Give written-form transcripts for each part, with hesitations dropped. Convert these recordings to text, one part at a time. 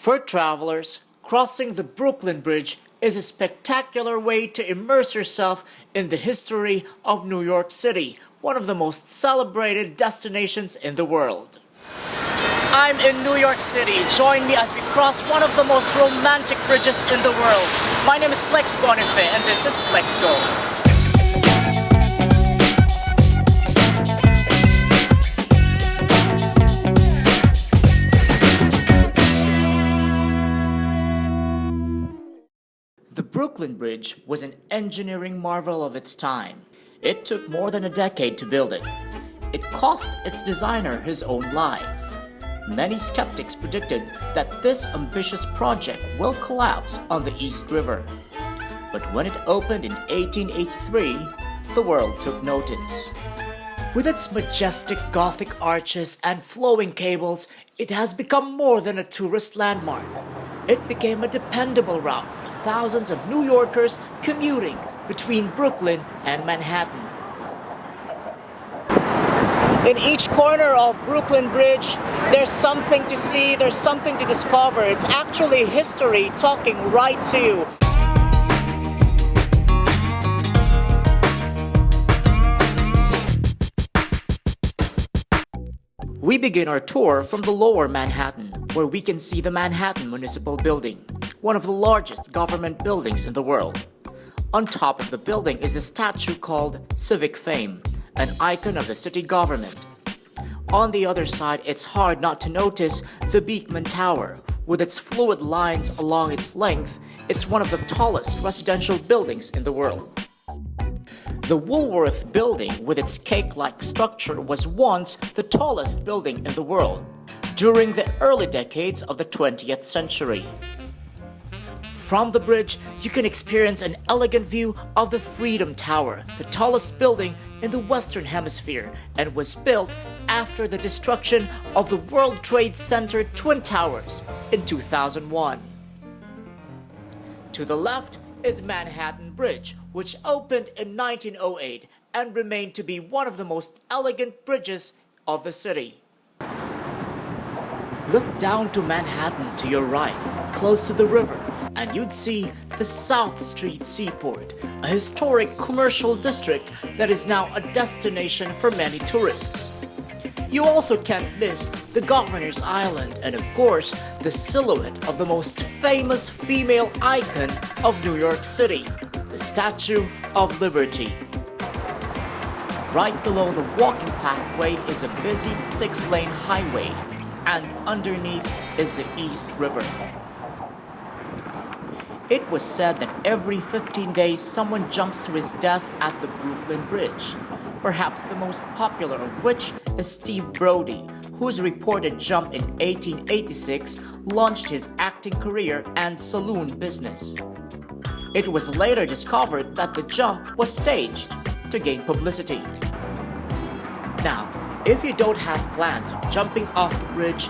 For travelers, crossing the Brooklyn Bridge is a spectacular way to immerse yourself in the history of New York City, one of the most celebrated destinations in the world. I'm in New York City. Join me as we cross one of the most romantic bridges in the world. My name is Lex Bonife and this is LexGo. The Brooklyn Bridge was an engineering marvel of its time. It took more than a decade to build it. It cost its designer his own life. Many skeptics predicted that this ambitious project will collapse on the East River. But when it opened in 1883, the world took notice. With its majestic Gothic arches and flowing cables, it has become more than a tourist landmark. It became a dependable route for thousands of New Yorkers commuting between Brooklyn and Manhattan. In each corner of Brooklyn Bridge, there's something to see, there's something to discover. It's actually history talking right to you. We begin our tour from the lower Manhattan, where we can see the Manhattan Municipal Building, one of the largest government buildings in the world. On top of the building is a statue called Civic Fame, an icon of the city government. On the other side, it's hard not to notice the Beekman Tower. With its fluid lines along its length, it's one of the tallest residential buildings in the world. The Woolworth Building, with its cake-like structure, was once the tallest building in the world during the early decades of the 20th century. From the bridge, you can experience an elegant view of the Freedom Tower, the tallest building in the Western Hemisphere, and was built after the destruction of the World Trade Center Twin Towers in 2001. To the left is Manhattan Bridge, which opened in 1908 and remained to be one of the most elegant bridges of the city. Look down to Manhattan to your right, close to the river, and you'd see the South Street Seaport, a historic commercial district that is now a destination for many tourists. You also can't miss the Governor's Island and, of course, the silhouette of the most famous female icon of New York City, the Statue of Liberty. Right below the walking pathway is a busy 6-lane highway, and underneath is the East River. It was said that every 15 days someone jumps to his death at the Brooklyn Bridge, perhaps the most popular of which is Steve Brody, whose reported jump in 1886 launched his acting career and saloon business. It was later discovered that the jump was staged to gain publicity. Now, if you don't have plans of jumping off the bridge,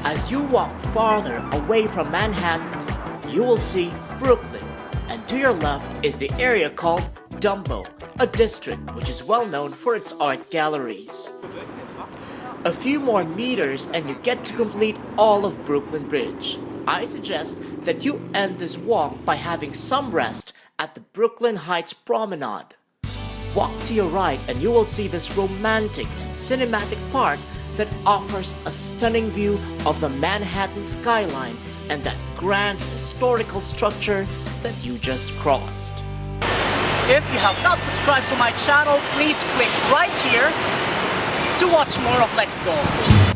as you walk farther away from Manhattan, you will see Brooklyn, and to your left is the area called Dumbo, a district which is well known for its art galleries. A few more meters and you get to complete all of Brooklyn Bridge. I suggest that you end this walk by having some rest at the Brooklyn Heights Promenade. Walk to your right and you will see this romantic and cinematic park that offers a stunning view of the Manhattan skyline and that grand historical structure that you just crossed. If you have not subscribed to my channel, please click right here to watch more of LexGo.